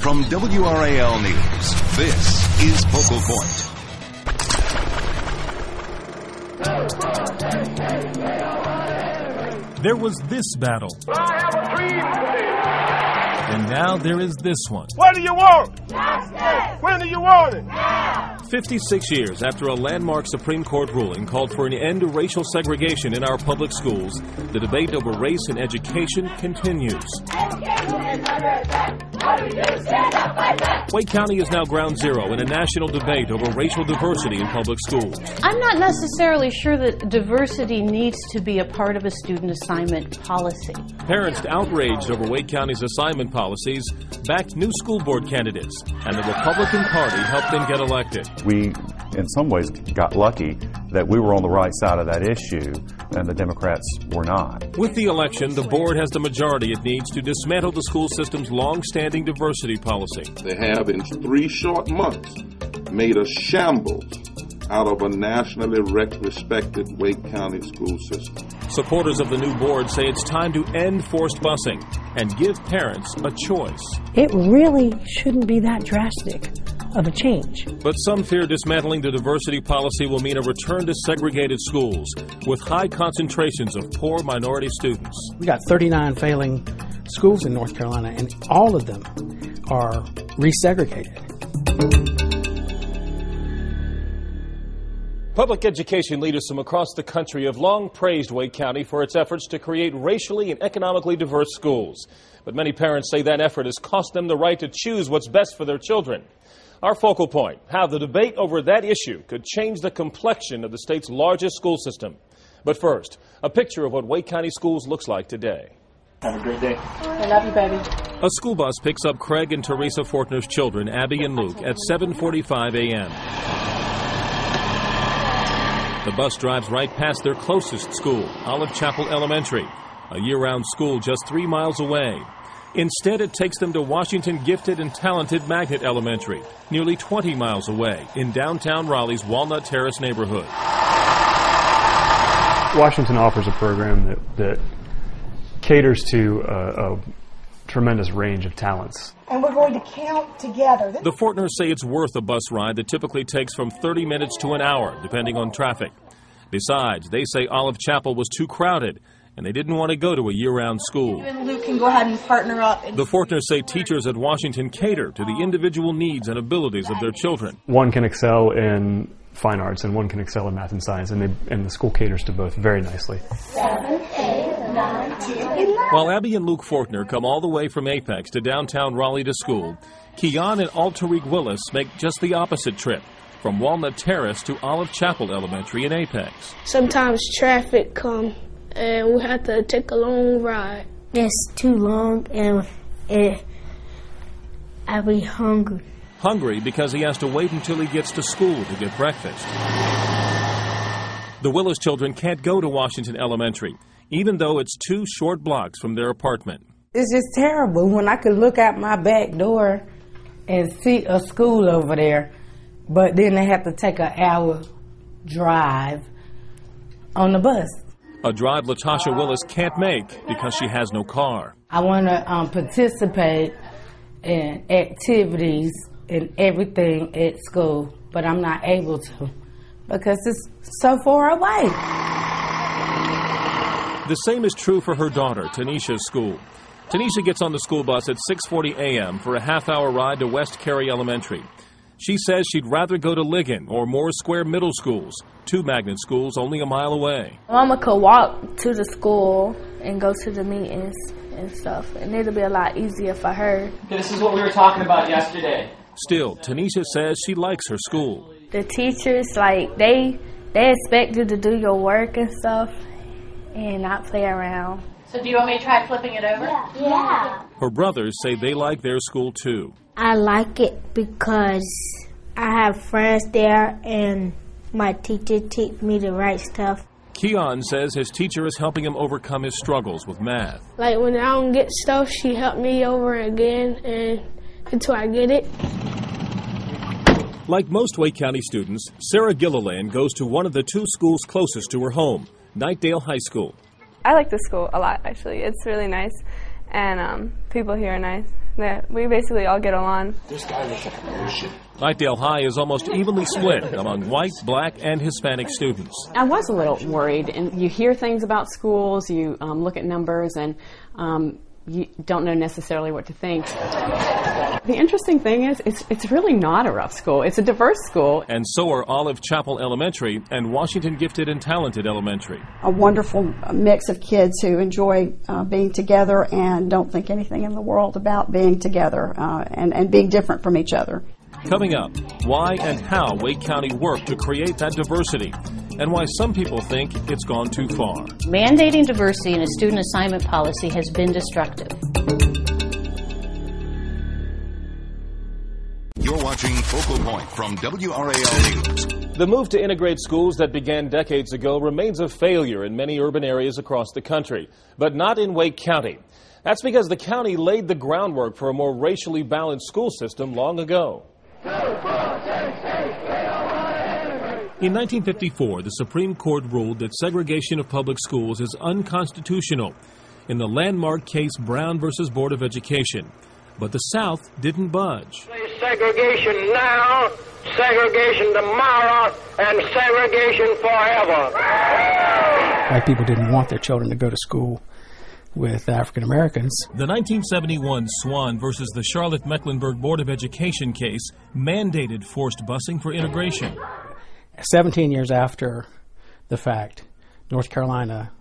From WRAL News, this is Focal Point. There was this battle. I have a dream today. And now there is this one. What do you want? Justice. When do you want it? Now. 56 years after a landmark Supreme Court ruling called for an end to racial segregation in our public schools, the debate over race in education continues. Wake County is now ground zero in a national debate over racial diversity in public schools. I'm not necessarily sure that diversity needs to be a part of a student assignment policy. Parents outraged over Wake County's assignment policies backed new school board candidates, and the Republican Party helped them get elected. We, in some ways, got lucky that we were on the right side of that issue and the Democrats were not. With the election, the board has the majority it needs to dismantle the school system's long-standing diversity policy. They have, in 3 short months, made a shambles out of a nationally respected Wake County school system. Supporters of the new board say it's time to end forced busing and give parents a choice. It really shouldn't be that drastic of a change. But some fear dismantling the diversity policy will mean a return to segregated schools with high concentrations of poor minority students. We got 39 failing schools in North Carolina, and all of them are resegregated. Public education leaders from across the country have long praised Wake County for its efforts to create racially and economically diverse schools. But many parents say that effort has cost them the right to choose what's best for their children. Our focal point, how the debate over that issue could change the complexion of the state's largest school system. But first, a picture of what Wake County schools looks like today. Have a great day. I love you, baby. A school bus picks up Craig and Teresa Fortner's children, Abby and Luke, at 7:45 a.m. The bus drives right past their closest school, Olive Chapel Elementary, a year-round school just 3 miles away. Instead, it takes them to Washington Gifted and Talented Magnet Elementary, nearly 20 miles away, in downtown Raleigh's Walnut Terrace neighborhood. Washington offers a program that caters to a tremendous range of talents. And we're going to count together. The Fortners say it's worth a bus ride that typically takes from 30 minutes to an hour, depending on traffic. Besides, they say Olive Chapel was too crowded, and they didn't want to go to a year-round school. You and Luke can go ahead and partner up. The Fortners say teachers at Washington cater to the individual needs and abilities of their children. One can excel in fine arts, and one can excel in math and science, and the school caters to both very nicely. 7, 8, 9, 10, 11. While Abby and Luke Fortner come all the way from Apex to downtown Raleigh to school, Keon and Altariq Willis make just the opposite trip, from Walnut Terrace to Olive Chapel Elementary in Apex. Sometimes traffic comes and we have to take a long ride. It's too long and I be hungry. Hungry because he has to wait until he gets to school to get breakfast. The Willis children can't go to Washington Elementary, even though it's 2 short blocks from their apartment. It's just terrible when I could look out my back door and see a school over there, but then they have to take an hour drive on the bus. A drive Latasha Willis can't make because she has no car. I want to participate in activities and everything at school, but I'm not able to because it's so far away. The same is true for her daughter, Tanisha's school. Tanisha gets on the school bus at 6:40 a.m. for a half-hour ride to West Cary Elementary. She says she'd rather go to Ligon or Moore Square Middle Schools, 2 magnet schools only a mile away. Mama could walk to the school and go to the meetings and stuff, and it'll be a lot easier for her. This is what we were talking about yesterday. Still, Tanisha says she likes her school. The teachers, they expect you to do your work and stuff and not play around. So do you want me to try flipping it over? Yeah. Her brothers say they like their school too. I like it because I have friends there and my teacher teach me the right stuff. Keon says his teacher is helping him overcome his struggles with math. Like when I don't get stuff, she helped me over again and until I get it. Like most Wake County students, Sarah Gilliland goes to one of the 2 schools closest to her home, Knightdale High School. I like the school a lot, actually. It's really nice. and people here are nice. We basically all get along. This guy looks like a bullshit. Knightdale High is almost evenly split among white, black, and Hispanic students. I was a little worried, and you hear things about schools, you look at numbers, and you don't know necessarily what to think. The interesting thing is, it's really not a rough school. It's a diverse school. And so are Olive Chapel Elementary and Washington Gifted and Talented Elementary. A wonderful mix of kids who enjoy being together and don't think anything in the world about being together and being different from each other. Coming up, why and how Wake County worked to create that diversity, and why some people think it's gone too far. Mandating diversity in a student assignment policy has been destructive. You're watching Focal Point from WRAL News. The move to integrate schools that began decades ago remains a failure in many urban areas across the country, but not in Wake County. That's because the county laid the groundwork for a more racially balanced school system long ago. In 1954, the Supreme Court ruled that segregation of public schools is unconstitutional in the landmark case Brown versus Board of Education. But the South didn't budge. Segregation now, segregation tomorrow, and segregation forever. White people didn't want their children to go to school with African Americans. The 1971 Swan versus the Charlotte-Mecklenburg Board of Education case mandated forced busing for integration. 17 years after the fact, North Carolina,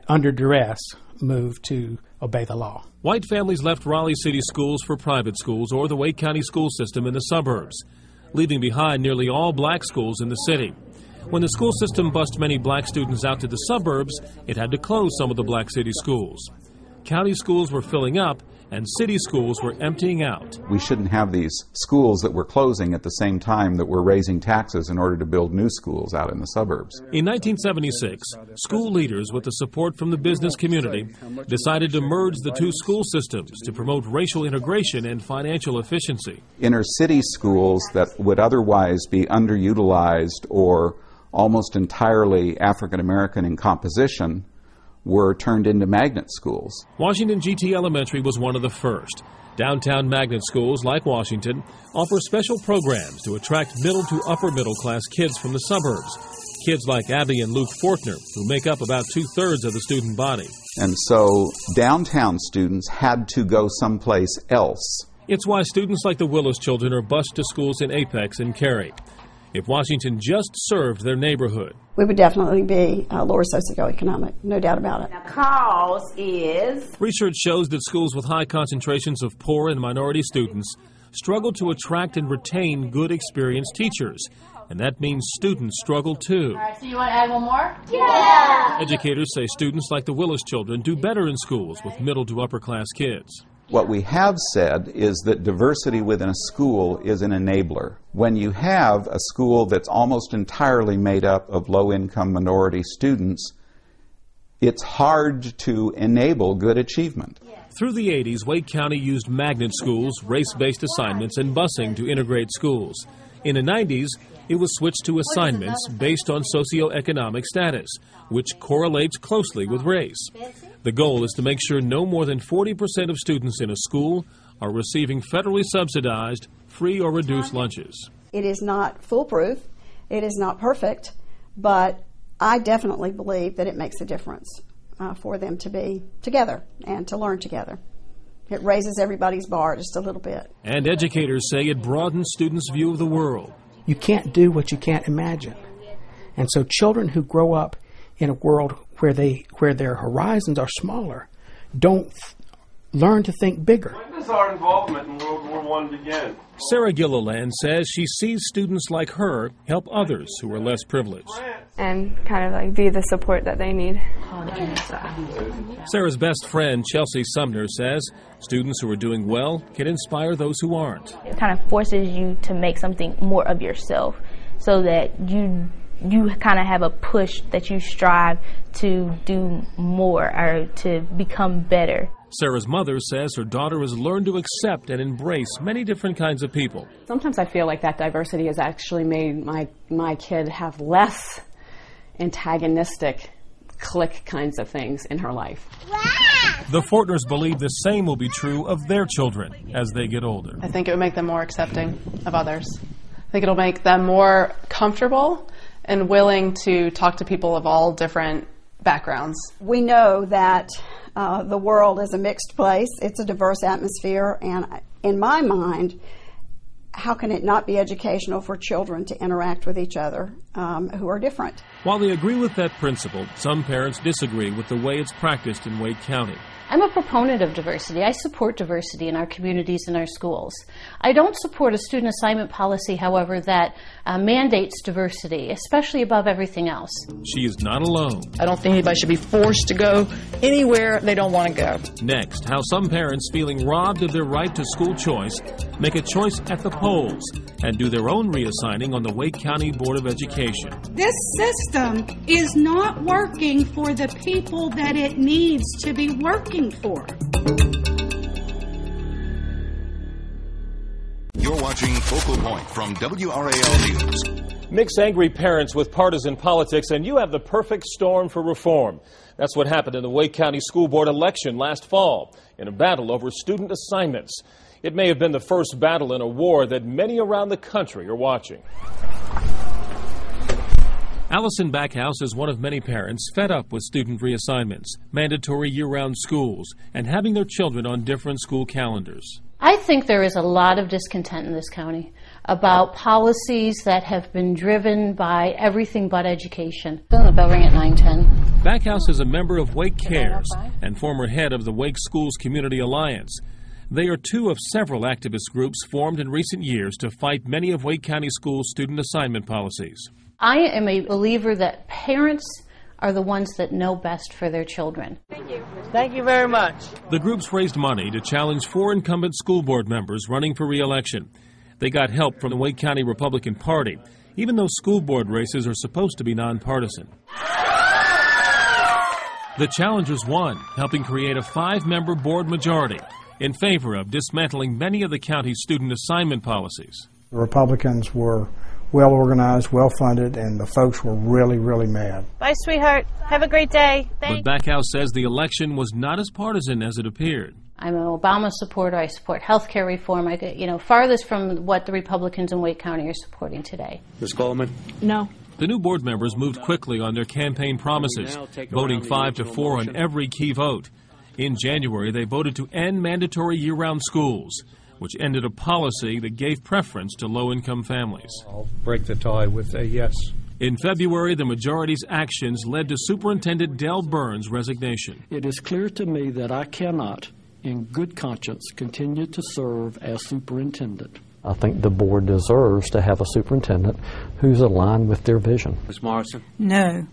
under duress, moved to obey the law. White families left Raleigh City schools for private schools or the Wake County school system in the suburbs, leaving behind nearly all black schools in the city. When the school system bused many black students out to the suburbs, it had to close some of the black city schools. County schools were filling up, and city schools were emptying out. We shouldn't have these schools that were closing at the same time that we're raising taxes in order to build new schools out in the suburbs. In 1976, school leaders, with the support from the business community, decided to merge the two school systems to promote racial integration and financial efficiency. Inner city schools that would otherwise be underutilized or almost entirely African American in composition were turned into magnet schools. Washington GT Elementary was one of the first. Downtown magnet schools, like Washington, offer special programs to attract middle to upper middle class kids from the suburbs. Kids like Abby and Luke Fortner, who make up about 2/3 of the student body. And so downtown students had to go someplace else. It's why students like the Willis children are bused to schools in Apex and Cary. If Washington just served their neighborhood, we would definitely be lower socioeconomic, no doubt about it. The cause is... Research shows that schools with high concentrations of poor and minority students struggle to attract and retain good, experienced teachers. And that means students struggle too. All right, so you want to add one more? Yeah! Educators say students like the Willis children do better in schools with middle to upper class kids. What we have said is that diversity within a school is an enabler. When you have a school that's almost entirely made up of low-income minority students, it's hard to enable good achievement. Through the 80s, Wake County used magnet schools, race-based assignments, and busing to integrate schools. In the 90s, it was switched to assignments based on socioeconomic status, which correlates closely with race. The goal is to make sure no more than 40% of students in a school are receiving federally subsidized, free or reduced lunches. It is not foolproof, it is not perfect, but I definitely believe that it makes a difference for them to be together and to learn together. It raises everybody's bar just a little bit. And educators say it broadens students' view of the world. You can't do what you can't imagine. And so children who grow up in a world where their horizons are smaller don't learn to think bigger. When does our involvement in World War I begin? Sarah Gilliland says she sees students like her help others who are less privileged. And kind of like be the support that they need. Sarah's best friend, Chelsea Sumner, says students who are doing well can inspire those who aren't. It kind of forces you to make something more of yourself so that you kind of have a push that you strive to do more or to become better. Sarah's mother says her daughter has learned to accept and embrace many different kinds of people. Sometimes I feel like that diversity has actually made my kid have less antagonistic clique kinds of things in her life. The Fortners believe the same will be true of their children as they get older. I think it would make them more accepting of others. I think it'll make them more comfortable and willing to talk to people of all different backgrounds. We know that the world is a mixed place. It's a diverse atmosphere, and in my mind, how can it not be educational for children to interact with each other who are different? While they agree with that principle, some parents disagree with the way it's practiced in Wake County. I'm a proponent of diversity. I support diversity in our communities and our schools. I don't support a student assignment policy, however, that mandates diversity, especially above everything else. She is not alone. I don't think anybody should be forced to go anywhere they don't want to go. Next, how some parents feeling robbed of their right to school choice make a choice at the polls and do their own reassigning on the Wake County Board of Education. This system is not working for the people that it needs to be working for. You're watching Focal Point from WRAL News. Mix angry parents with partisan politics, and you have the perfect storm for reform. That's what happened in the Wake County School Board election last fall in a battle over student assignments. It may have been the first battle in a war that many around the country are watching. Allison Backhouse is one of many parents fed up with student reassignments, mandatory year-round schools, and having their children on different school calendars. I think there is a lot of discontent in this county about policies that have been driven by everything but education. The bell ring at 9:10. Backhouse is a member of Wake Cares and former head of the Wake Schools Community Alliance. They are two of several activist groups formed in recent years to fight many of Wake County schools' student assignment policies. I am a believer that parents are the ones that know best for their children. Thank you. Thank you very much. The groups raised money to challenge 4 incumbent school board members running for re-election. They got help from the Wake County Republican Party, even though school board races are supposed to be nonpartisan. The challengers won, helping create a 5-member board majority in favor of dismantling many of the county's student assignment policies. The Republicans were well organized, well funded, and the folks were really, really mad. Bye, sweetheart. Have a great day. But Backhouse says the election was not as partisan as it appeared. I'm an Obama supporter. I support health care reform. I get, farthest from what the Republicans in Wake County are supporting today. Ms. Coleman? No. The new board members moved quickly on their campaign promises, voting 5-4 on every key vote. In January, they voted to end mandatory year-round schools, which ended a policy that gave preference to low-income families. I'll break the tie with a yes. In February, the majority's actions led to Superintendent Del Burns' resignation. It is clear to me that I cannot, in good conscience, continue to serve as superintendent. I think the board deserves to have a superintendent who's aligned with their vision. Ms. Morrison? No.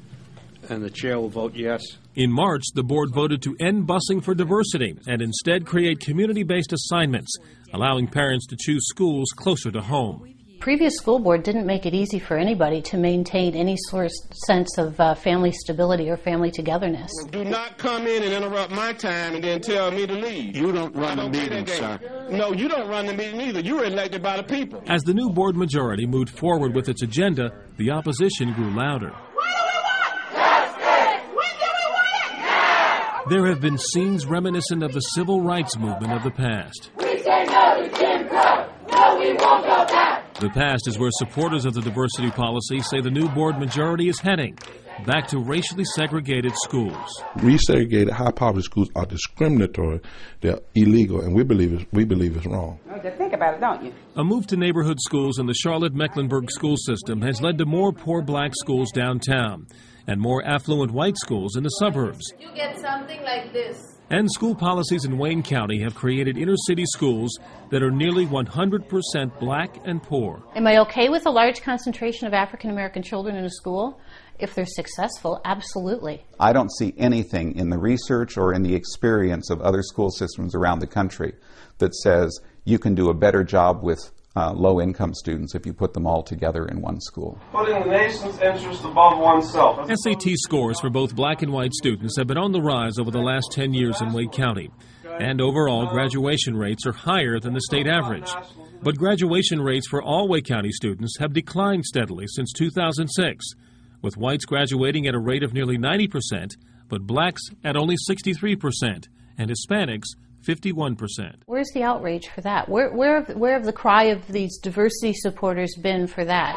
And the chair will vote yes. In March, the board voted to end busing for diversity and instead create community-based assignments, allowing parents to choose schools closer to home. Previous school board didn't make it easy for anybody to maintain any sort of sense of family stability or family togetherness. Do not come in and interrupt my time and then tell me to leave. You don't run the meeting, sir. No, you don't run the meeting either. You were elected by the people. As the new board majority moved forward with its agenda, the opposition grew louder. There have been scenes reminiscent of the civil rights movement of the past. We say no to Jim Crow. No, we won't go back. The past is where supporters of the diversity policy say the new board majority is heading back to racially segregated schools. Resegregated high-poverty schools are discriminatory. They're illegal, and we believe it's wrong. Just think about it, don't you? A move to neighborhood schools in the Charlotte-Mecklenburg school system has led to more poor black schools downtown and more affluent white schools in the suburbs. You get something like this. And school policies in Wayne County have created inner-city schools that are nearly 100% black and poor. Am I okay with a large concentration of African-American children in a school? If they're successful, absolutely. I don't see anything in the research or in the experience of other school systems around the country that says you can do a better job with low-income students if you put them all together in one school. Putting the nation's interest above oneself. SAT scores for both black and white students have been on the rise over the last 10 years in Wake County. And overall, graduation rates are higher than the state average. But graduation rates for all Wake County students have declined steadily since 2006, with whites graduating at a rate of nearly 90%, but blacks at only 63%, and Hispanics 51%. Where's the outrage for that? Where have the cry of these diversity supporters been for that?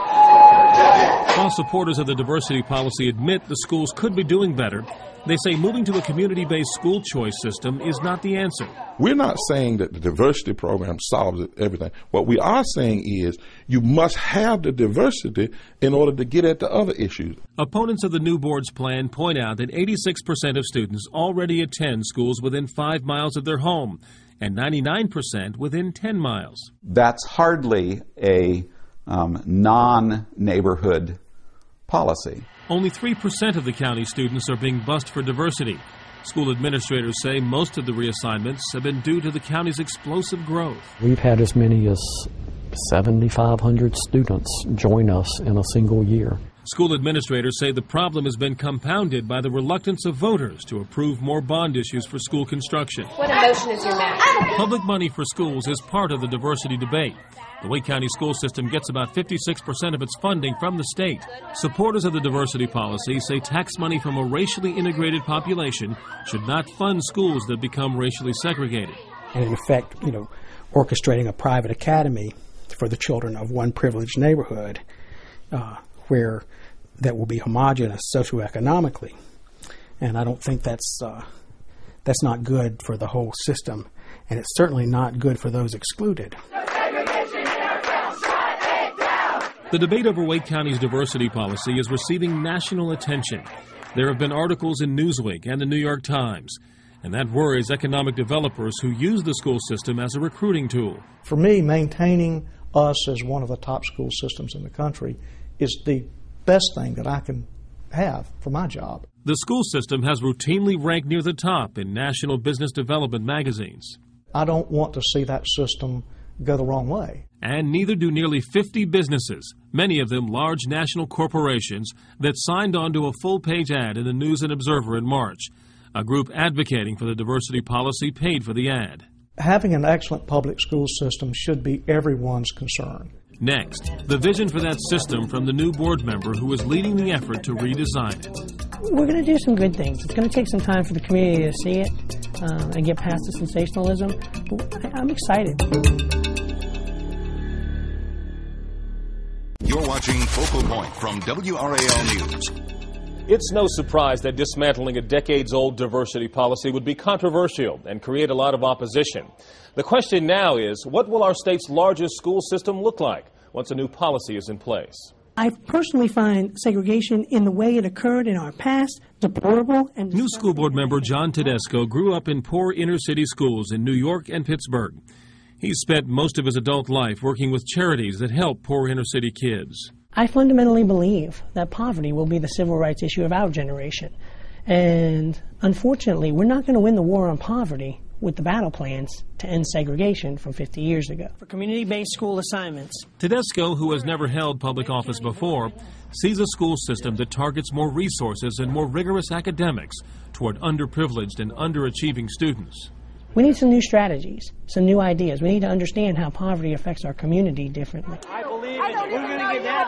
While supporters of the diversity policy admit the schools could be doing better, they say moving to a community-based school choice system is not the answer. We're not saying that the diversity program solves everything. What we are saying is you must have the diversity in order to get at the other issues. Opponents of the new board's plan point out that 86% of students already attend schools within 5 miles of their home and 99% within 10 miles. That's hardly a non-neighborhood policy. Only 3% of the county students are being bused for diversity. School administrators say most of the reassignments have been due to the county's explosive growth. We've had as many as 7,500 students join us in a single year. School administrators say the problem has been compounded by the reluctance of voters to approve more bond issues for school construction. What emotion is your match? Public money for schools is part of the diversity debate. The Wake County school system gets about 56% of its funding from the state. Supporters of the diversity policy say tax money from a racially integrated population should not fund schools that become racially segregated. And in effect, orchestrating a private academy for the children of one privileged neighborhood where that will be homogenous socioeconomically. And I don't think that's not good for the whole system, and it's certainly not good for those excluded. The debate over Wake County's diversity policy is receiving national attention. There have been articles in Newsweek and the New York Times, and that worries economic developers who use the school system as a recruiting tool. For me, maintaining us as one of the top school systems in the country is the best thing that I can have for my job. The school system has routinely ranked near the top in national business development magazines. I don't want to see that system go the wrong way. And neither do nearly 50 businesses, many of them large national corporations, that signed on to a full-page ad in the News and Observer in March. A group advocating for the diversity policy paid for the ad. Having an excellent public school system should be everyone's concern. Next, the vision for that system from the new board member who is leading the effort to redesign it. We're going to do some good things. It's going to take some time for the community to see it and get past the sensationalism. But I'm excited. You're watching Focal Point from WRAL News. It's no surprise that dismantling a decades-old diversity policy would be controversial and create a lot of opposition. The question now is, what will our state's largest school system look like once a new policy is in place? I personally find segregation in the way it occurred in our past deplorable and... New school board member John Tedesco grew up in poor inner-city schools in New York and Pittsburgh. He's spent most of his adult life working with charities that help poor inner-city kids. I fundamentally believe that poverty will be the civil rights issue of our generation. And unfortunately, we're not going to win the war on poverty with the battle plans to end segregation from 50 years ago. For community-based school assignments. Tedesco, who has never held public office before, sees a school system that targets more resources and more rigorous academics toward underprivileged and underachieving students. We need some new strategies, some new ideas. We need to understand how poverty affects our community differently. I believe it. We're going to get that.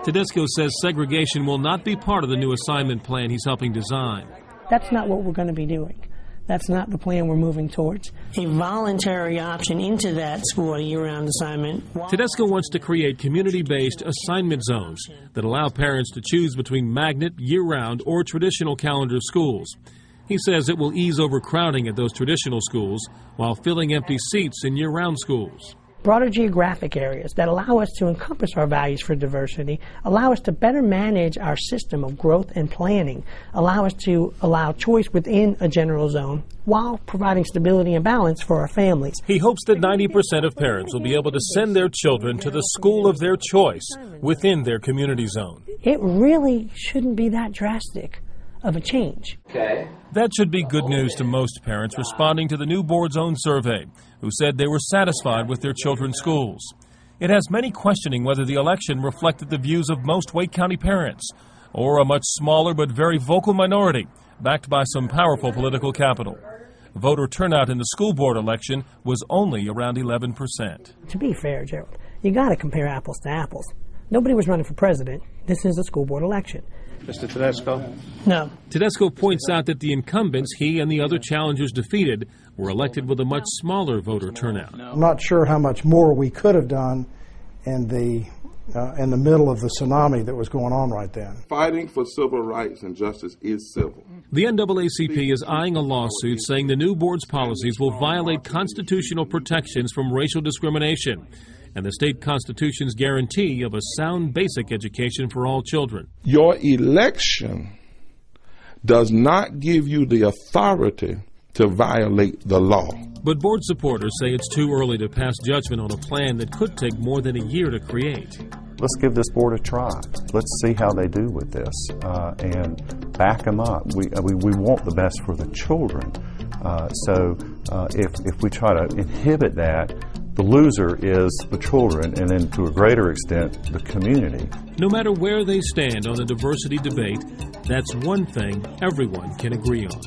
Tedesco says segregation will not be part of the new assignment plan he's helping design. That's not what we're going to be doing. That's not the plan we're moving towards. A voluntary option into that school year-round assignment. Tedesco wants to create community-based assignment zones that allow parents to choose between magnet, year-round, or traditional calendar schools. He says it will ease overcrowding at those traditional schools while filling empty seats in year-round schools. Broader geographic areas that allow us to encompass our values for diversity, allow us to better manage our system of growth and planning, allow us to allow choice within a general zone while providing stability and balance for our families. He hopes that 90% of parents will be able to send their children to the school of their choice within their community zone. It really shouldn't be that drastic of a change. Okay. That should be good news to most parents responding to the new board's own survey, who said they were satisfied with their children's schools. It has many questioning whether the election reflected the views of most Wake County parents, or a much smaller but very vocal minority, backed by some powerful political capital. Voter turnout in the school board election was only around 11%. To be fair, Gerald, you got to compare apples to apples. Nobody was running for president. This is a school board election. Mr. Tedesco? No. Tedesco points out that the incumbents he and the other challengers defeated were elected with a much smaller voter turnout. I'm not sure how much more we could have done in the middle of the tsunami that was going on right then. Fighting for civil rights and justice is civil. The NAACP is eyeing a lawsuit saying the new board's policies will violate constitutional protections from racial discrimination and the state constitution's guarantee of a sound basic education for all children. Your election does not give you the authority to violate the law. But board supporters say it's too early to pass judgment on a plan that could take more than a year to create. Let's give this board a try. Let's see how they do with this and back them up. We want the best for the children. So if we try to inhibit that, the loser is the children, and then to a greater extent, the community. No matter where they stand on the diversity debate, that's one thing everyone can agree on.